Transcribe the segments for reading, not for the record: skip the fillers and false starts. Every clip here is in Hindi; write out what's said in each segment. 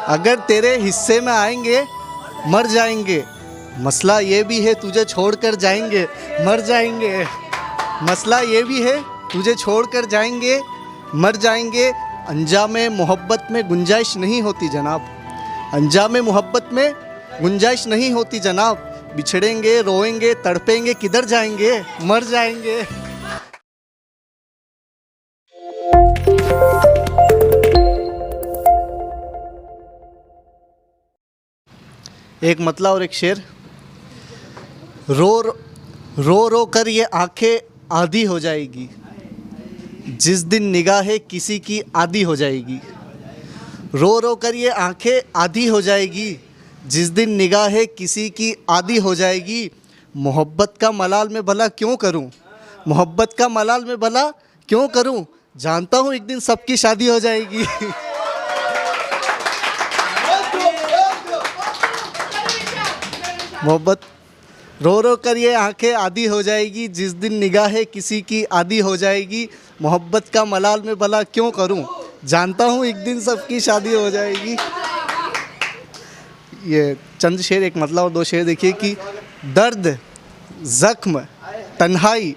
अगर तेरे हिस्से में आएंगे मर जाएंगे, मसला ये भी है तुझे छोड़कर जाएंगे, मर जाएंगे। मसला ये भी है तुझे छोड़कर जाएंगे, मर जाएंगे। अंजामे मोहब्बत में गुंजाइश नहीं होती जनाब, अंजामे मोहब्बत में गुंजाइश नहीं होती जनाब। बिछड़ेंगे, रोएंगे, तड़पेंगे, किधर जाएंगे, मर जाएंगे। एक मतला और एक शेर। रो कर ये आंखें आधी हो जाएगी, जिस दिन निगाहें किसी की आधी हो जाएगी। रो कर ये आंखें आधी हो जाएगी, जिस दिन निगाहें किसी की आधी हो जाएगी। मोहब्बत का मलाल मैं भला क्यों करूं, मोहब्बत का मलाल मैं भला क्यों करूं, जानता हूं एक दिन सबकी शादी हो जाएगी। मोहब्बत रो कर ये आंखें आधी हो जाएगी, जिस दिन निगाहें किसी की आधी हो जाएगी। मोहब्बत का मलाल मैं भला क्यों करूं, जानता हूं एक दिन सबकी शादी हो जाएगी। ये चंद शेर, एक मतलब और दो शेर देखिए कि दर्द, ज़ख्म, तन्हाई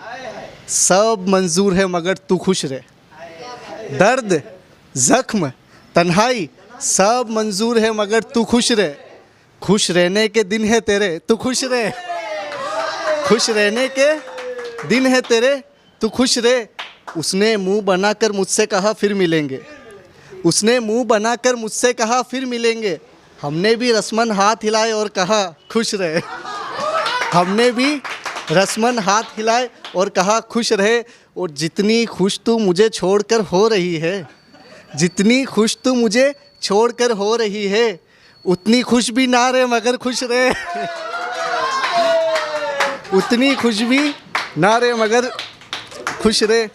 सब मंजूर है मगर तू खुश रहे। दर्द, ज़ख्म, तन्हाई सब मंजूर है मगर तू खुश रहे। खुश रहने के दिन है तेरे, तू खुश रहे। खुश रहने के दिन है तेरे, तू खुश रहे। उसने मुंह बनाकर मुझसे कहा फिर मिलेंगे, उसने मुंह बनाकर मुझसे कहा फिर मिलेंगे। हमने भी रस्मन हाथ हिलाए और कहा खुश रहे। हमने भी रस्मन हाथ हिलाए और कहा खुश रहे। और जितनी खुश तू मुझे छोड़कर हो रही है, जितनी खुश तू मुझे छोड़कर हो रही है, उतनी खुश भी ना रहे मगर खुश रहे। उतनी खुश भी ना रहे मगर खुश रहे।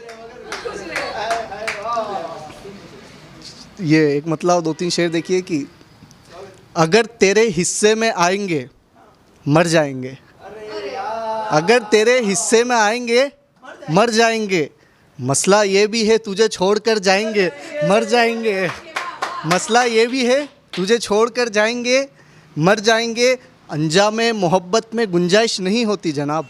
ये एक मतलब दो तीन शेर देखिए कि अगर तेरे हिस्से में आएंगे मर जाएंगे, अगर तेरे हिस्से में आएंगे मर जाएंगे। मसला ये भी है तुझे छोड़कर जाएंगे, मर जाएंगे। मसला ये भी है तुझे छोड़कर जाएंगे, मर जाएंगे। अंजामे मोहब्बत में गुंजाइश नहीं होती जनाब,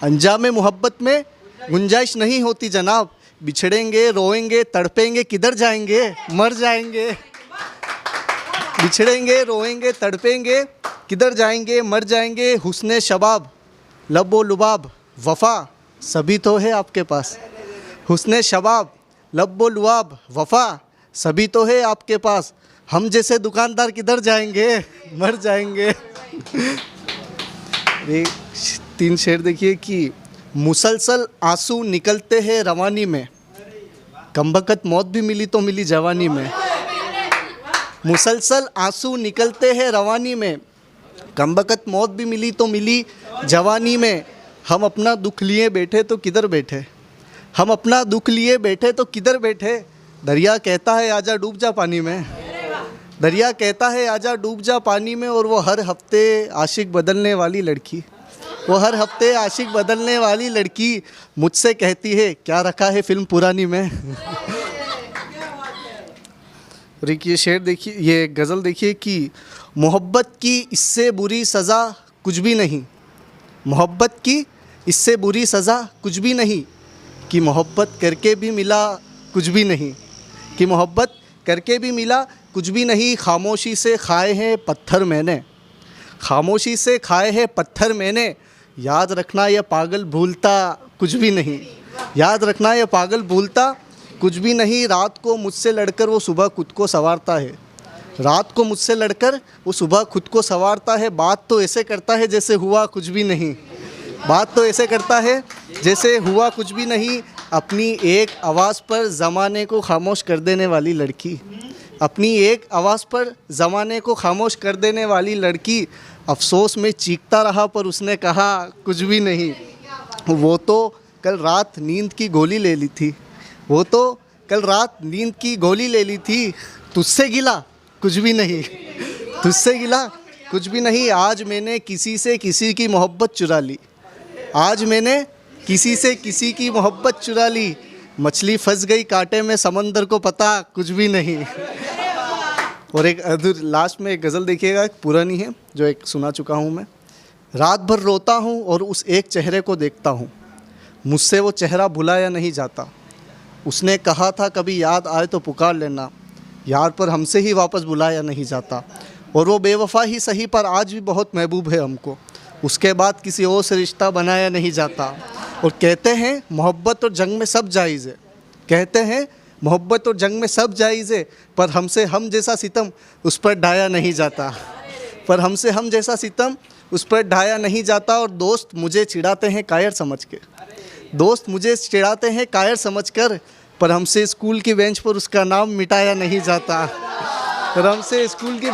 अंजामे मोहब्बत में गुंजाइश नहीं होती जनाब। बिछड़ेंगे, रोएंगे, तड़पेंगे, किधर जाएंगे, मर जाएंगे। बिछड़ेंगे, रोएंगे, तड़पेंगे, किधर जाएंगे, मर जाएंगे। हुस्ने शबाब, लबो लुबाब, वफ़ा सभी तो है आपके पास। हुस्ने शबाब, लबो लुबाब, वफ़ा सभी तो है आपके पास। हम जैसे दुकानदार किधर जाएंगे, मर जाएंगे। तीन शेर देखिए कि मुसलसल आंसू निकलते हैं रवानी में, कमबख्त मौत भी मिली तो मिली जवानी में। मुसलसल आंसू निकलते हैं रवानी में, कमबख्त मौत भी मिली तो मिली जवानी में। हम अपना दुख लिए बैठे तो किधर बैठे, हम अपना दुख लिए बैठे तो किधर बैठे। दरिया कहता है आजा डूब जा पानी में, दरिया कहता है आजा डूब जा पानी में। और वो हर हफ्ते आशिक बदलने वाली लड़की, वो हर हफ्ते आशिक बदलने वाली लड़की मुझसे कहती है क्या रखा है फिल्म पुरानी में। और एक ये शेर देखिए, ये गज़ल देखिए कि मोहब्बत की इससे बुरी सज़ा कुछ भी नहीं, मोहब्बत की इससे बुरी सज़ा कुछ भी नहीं। कि मोहब्बत करके भी मिला कुछ भी नहीं, कि मोहब्बत करके भी मिला कुछ भी नहीं। खामोशी से खाए हैं पत्थर मैंने, खामोशी से खाए हैं पत्थर मैंने। याद रखना ये पागल भूलता कुछ भी नहीं, याद रखना ये पागल भूलता कुछ भी नहीं। रात को मुझसे लड़कर वो सुबह खुद को संवारता है, रात को मुझसे लड़कर वो सुबह खुद को संवारता है। बात तो ऐसे करता है जैसे हुआ कुछ भी नहीं, बात तो ऐसे करता है जैसे हुआ कुछ भी नहीं। अपनी एक आवाज़ पर ज़माने को खामोश कर देने वाली लड़की, अपनी एक आवाज़ पर ज़माने को खामोश कर देने वाली लड़की। अफसोस में चीखता रहा पर उसने कहा कुछ भी नहीं। वो तो कल रात नींद की गोली ले ली थी, वो तो कल रात नींद की गोली ले ली थी। तुझसे गिला कुछ भी नहीं, तुझसे गिला कुछ भी नहीं। आज मैंने किसी से किसी की मोहब्बत चुरा ली, आज मैंने किसी से किसी की मोहब्बत चुरा ली। मछली फंस गई कांटे में समंदर को पता कुछ भी नहीं, और एक लास्ट में एक गज़ल देखिएगा, पुरानी है जो एक सुना चुका हूँ मैं। रात भर रोता हूँ और उस एक चेहरे को देखता हूँ, मुझसे वो चेहरा भुलाया नहीं जाता। उसने कहा था कभी याद आए तो पुकार लेना, यार पर हमसे ही वापस बुलाया नहीं जाता। और वो बेवफा ही सही पर आज भी बहुत महबूब है हमको, उसके बाद किसी और से रिश्ता बनाया नहीं जाता। और कहते हैं मोहब्बत और जंग में सब जायज़ है, कहते हैं मोहब्बत और जंग में सब जायज़ है, पर हमसे हम जैसा सितम उस पर ढाया नहीं जाता, पर हमसे हम जैसा सितम उस पर ढाया नहीं जाता। और दोस्त मुझे चिढ़ाते हैं कायर समझ के, दोस्त मुझे चिढ़ाते हैं कायर समझ कर, पर हमसे स्कूल की बेंच पर उसका नाम मिटाया नहीं जाता, पर हमसे स्कूल की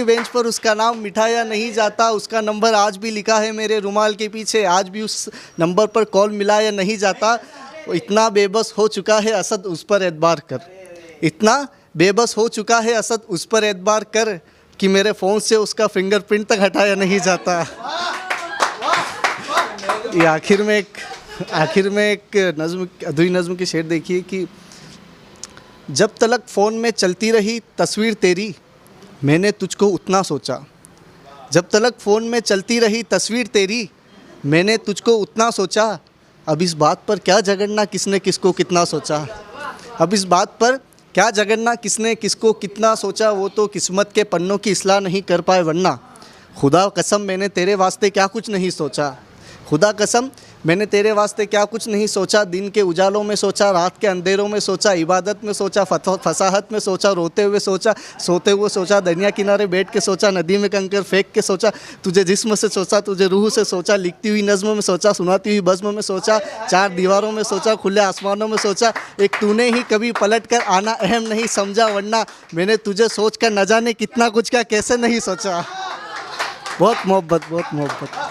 बेंच पर उसका नाम मिटाया नहीं जाता। उसका नंबर आज भी लिखा है मेरे रुमाल के पीछे, आज भी उस नंबर पर कॉल मिलाया नहीं जाता। इतना बेबस हो चुका है असद उस पर एतबार कर, इतना बेबस हो चुका है असद उस पर एतबार कर, कि मेरे फ़ोन से उसका फिंगरप्रिंट तक हटाया नहीं जाता। ये आखिर में एक नज़्म, अधूरी नज़्म की शेर देखिए कि जब तलक फ़ोन में चलती रही तस्वीर तेरी, मैंने तुझको उतना सोचा। जब तलक फ़ोन में चलती रही तस्वीर तेरी, मैंने तुझको उतना सोचा। अब इस बात पर क्या झगड़ना किसने किसको कितना सोचा, अब इस बात पर क्या झगड़ना किसने किसको कितना सोचा। वो तो किस्मत के पन्नों की इस्लाह नहीं कर पाए, वरना खुदा कसम मैंने तेरे वास्ते क्या कुछ नहीं सोचा, खुदा कसम मैंने तेरे वास्ते क्या कुछ नहीं सोचा। दिन के उजालों में सोचा, रात के अंधेरों में सोचा, इबादत में सोचा, फसाहत में सोचा, रोते हुए सोचा, सोते हुए सोचा, दरिया किनारे बैठ के सोचा, नदी में कंकर फेंक के सोचा, तुझे जिस्म से सोचा, तुझे रूह से सोचा, लिखती हुई नज़्म में सोचा, सुनाती हुई बज़्म में सोचा, चार दीवारों में सोचा, खुले आसमानों में सोचा। एक तूने ही कभी पलट कर आना अहम नहीं समझा, वरना मैंने तुझे सोच कर न जाने कितना कुछ क्या कैसे नहीं सोचा। बहुत मोहब्बत, बहुत मोहब्बत।